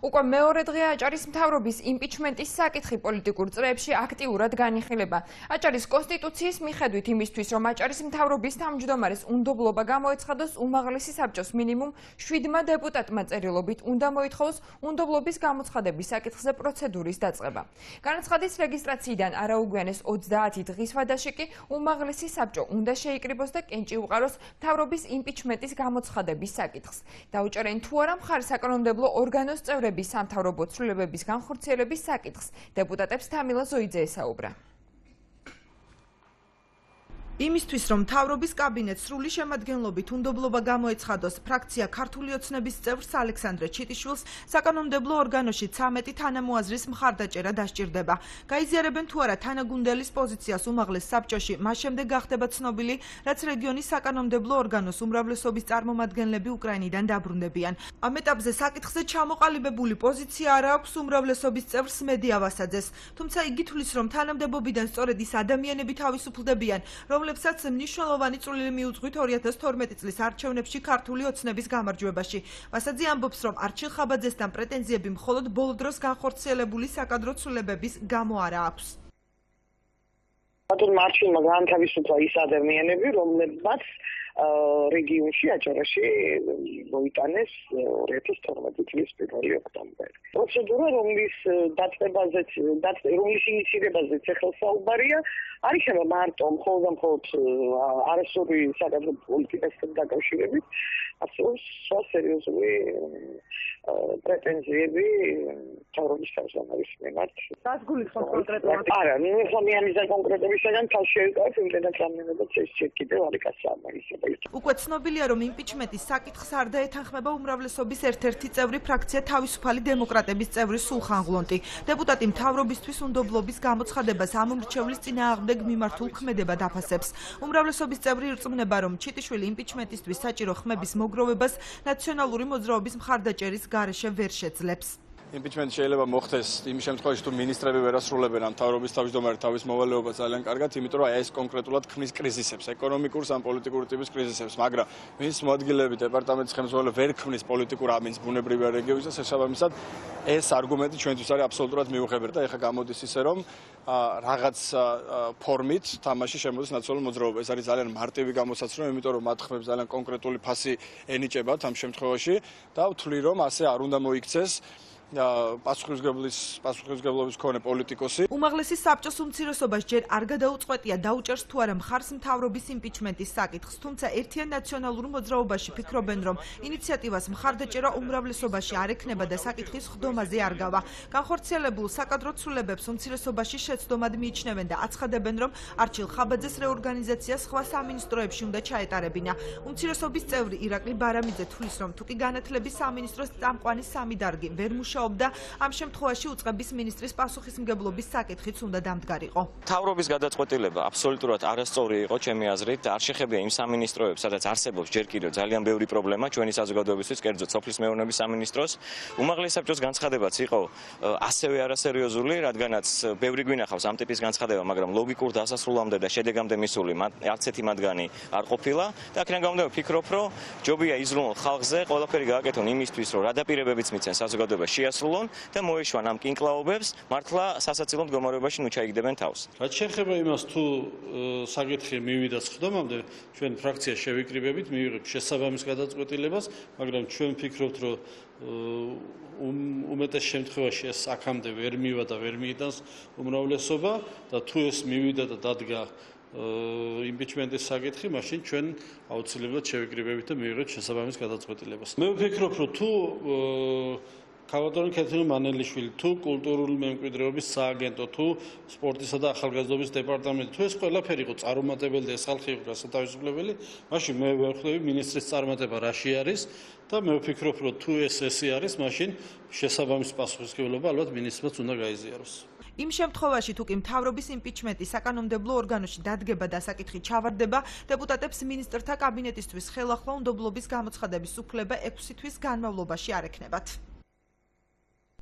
უკვე მეორე დღეა აჭარის მთავრობის იმპიჩმენტის საკითხი პოლიტიკურ წრეებში აქტიურად განიხილება. აჭარის კონსტიტუციის მიხედვით იმისთვის, რომ აჭარის მთავრობის თავმჯდომარეს უნდობლობა გამოეცხადოს, უმაღლესი საბჭოს მინიმუმ 7 დეპუტატმა წერილობით უნდა მოითხოვოს უნდობლობის გამოცხადების საკითხზე პროცედურის დაწყება. განაცხადის რეგისტრაციიდან არაუგვიანეს 30 დღის ვადაში კი უმაღლესი საბჭო უნდა შეიკრიბოს და კენჭი უყაროს მთავრობის იმპიჩმენტის გამოცხადების საკითხს. დაუჭერენ თუ არა მხარი საკანონმდებლო ორგანოს წევრების სამთავრობო ცვლილებების განხორციელების საკითხს. დეპუტატებს თამილა ზოიძე ესაუბრა. იმისთვის, რომ მთავრობის კაბინეტს სრული შემადგენლობით უნდობლობა გამოეცხადოს, ფრაქცია ქართული ოცნების წევრს ალექსანდრე ჩიტიშვილს საკანონმდებლო ორგანოში 13 თანამოაზრის მხარდაჭერა დასჭირდება. გაიზიარებენ თუ არა თანაგუნდელის პოზიციას უმაღლეს საბჭოში, მას შემდეგ გახდება ცნობილი, რაც რეგიონის საკანონმდებლო ორგანოს უმრავლესობის წარმომადგენლები უკრაინიდან დაბრუნდებიან. ამ ეტაპზე საკითხზე ჩამოყალიბებული პოზიცია არ აქვს უმრავლესობის წევრს მედი ავასაძეს, თუმცა იგი თვლის, რომ თანამდებობიდან სწორედ ის ადამიანები თავისუფლდებიან, რომლებსაც მნიშვნელოვანი წვლილი მიუძღვით 2012 წლის არჩევნებში ქართული ოცნების გამარჯვებაში. ვასაძე ამბობს, რომ არჩილ ხაბაძესთან პრეტენზიები მხოლოდ ბოლო დროს განხორციელებული საკადრო ცვლილებების გამო არა აქვს. ბატონმა არჩილმა გაანთავისუფლა ის ადამიანები, რომლებმაც რეგიონში აჭარაში მოიტანეს 2012 წლის 1 ოქტომბერი. პროცედურა, რომლის დაწყებაზეც, რომლის ინიციირებაზეც ეხელსაუბარია, არ იქნება მარტო მხოლოდ არასწორი საკადრო პოლიტიკასთან დაკავშირებით, ასევე სხვა სერიოზული პრეტენზიები მთავრობის თავმჯდომარის მიმართ. დასგულით კონკრეტულად? არა, ახლა მე ამის კონკრეტებისგან თავს შევიკავებ, იმდენად რამდენადაც ეს კიდევ არის გასაამარისებელი. უკვე ცნობილია, რომ იმპიჩმენტის საკითხს არ დაეთანხმება უმრავლესობის ერთ-ერთი წევრი ფრაქცია თავისუფალი დემოკრატების წევრი სულხან ღლონტი. დეპუტატი მთავრობისთვის უნდობლობის გამოცხადებას ამ მრჩევლის წინააღმდეგ მიმართულ ქმედებად აფასებს. უმრავლესობის წევრი ირწმუნება, რომ ჩიტიშვილი იმპიჩმენტისთვის საჭირო ხმების მოგროვებას ნაციონალური მოძრაობის მხარდაჭერის გარეშე ვერ შეძლებს. იმპიჩმენტი შეიძლება მოხდეს იმ შემთხვევაში, თუ ministrები ვერ ასრულებენ ამ მთავრობის თავმჯდომარე თავის მოვალეობას ძალიან კარგად, იმიტომ რომ ეს კონკრეტულად ქმნის კრიზისებს, ეკონომიკურს ან პოლიტიკური ტიპის კრიზისებს, მაგრამ მის მოადგილეები დეპარტამენტის ხელმძღვანელი ვერ ქმნის პოლიტიკურ ამინს ბუნებრივი რეგიონის და შესაბამისად ეს არგუმენტი ჩვენთვის არის აბსოლუტურად მიუღებელი და ეხლა გამოდის ისე რომ რაღაც ფორმით თამაში შემოდის ნაციონალური მოძრაობა. ეს არის ძალიან მარტივი გამოსაცნო, იმიტომ რომ მათ ხმებს ძალიან კონკრეტული ფასი ენიჭებათ ამ შემთხვევაში და ვთვლი რომ ასე არ უნდა მოიქცეს პასუხისმგებლობის მქონე პოლიტიკოსი. უმაღლესი საბჭოს უმცირესობას ჯერ არ გადაუწყვეტია დაუჭერს თუ არა მხარს მთავრობის იმპიჩმენტის საკითხს, თუმცა ერთიან ნაციონალურ მოძრაობაში ფიქრობენ, რომ ინიციატივას მხარდაჭერა უმრავლესობაში არ ექნება და საკითხის ხდომაზე არ გავა. განხორციელებულ საკადრო ცვლილებებს უმცირესობაში შეცდომად მიიჩნევენ და აცხადებენ, რომ არჩილ ხაბაძეს რეორგანიზაცია სხვა სამინისტროებში უნდა ჩაეტარებინა. უმცირესობის წევრი ირაკლი ბარამიძე თვლის, რომ თუკი განათლების სამინისტროს წამყვანი სამი დარგი ვერ მუშაობდა, ამ შემთხვევაში უწყების მინისტრის პასუხისმგებლობის საკითხიც უნდა დამდგარიყო. მთავრობის გადაწყვეტილება აბსოლუტურად არასწორი იყო ჩემი აზრით და არ შეხებია იმ სამინისტროებს, სადაც არსებობს ჯერ კიდევ ძალიან ბევრი პრობლემა ჩვენი საზოგადოებისთვის, კერძოდ სოფლის მეურნეობის სამინისტროს. უმაღლეს საბჭოს განცხადებაც იყო ასევე არასერიოზული, რადგანაც ბევრი გვინახავს ამ ტიპის განცხადება, მაგრამ ლოგიკურ დასასრულამდე და შედეგამდე მისული არც ერთი მათგანი არ ყოფილა და აქედან გამომდინარე ვფიქრობ, რომ ჯობია იზრუნონ ხალხზე, ყველაფერი გააკეთონ იმისთვის, რომ რა დაპირებებიც მიცენ საზოგადოება შეასრულონ და მოეშვან ამ კინკლაობებს, მართლა სასაცილო მდგომარეობაში ნუ ჩაიგდებენ თავს. რაც შეეხება იმას, თუ საკითხი მივიდა სხდომამდე, ჩვენ ფრაქცია შევიკრიბებით, მივიღებთ შესაბამის გადაწყვეტილებას, მაგრამ ჩვენ ვფიქრობთ, რომ უმეტეს შემთხვევაში ეს აქამდე ვერ მივა და ვერ მიიტანს უმრავლესობა და თუ ეს მივიდა და დადგა იმპიჩმენტის საკითხი, მაშინ ჩვენ აუცილებლად შევიკრიბებით და მივიღებთ შესაბამის გადაწყვეტილებას. მე ვფიქრობ, რომ თუ ქალბატონი ქეთრინ მანელიშვილი, თუ კულტურული მემკვიდრეობის სააგენტო, თუ სპორტისა და ახალგაზრდობის დეპარტამენტი, თუ ეს ყველაფერი იყო წარუმატებელი და ეს ხალხი იყო გასათავისუფლებელი, მაშინ მე ვერხლები მინისტრის წარმატება რაში არის და მე ვფიქრობ, რომ თუ ესე არის, მაშინ შესაბამის პასუხისმგებლობა ალბათ მინისტრს უნდა გაიზიაროს. იმ შემთხვევაში, თუ კი მთავრობის იმპიჩმენტი საკანონმდებლო ორგანოში დადგება და საკითხი ჩავარდება, დეპუტატებს მინისტრთა კაბინეტისთვის ხელახლა უნდობლობის გამოცხადების უფლება 6 თვის განმავლობაში არ ექნებათ.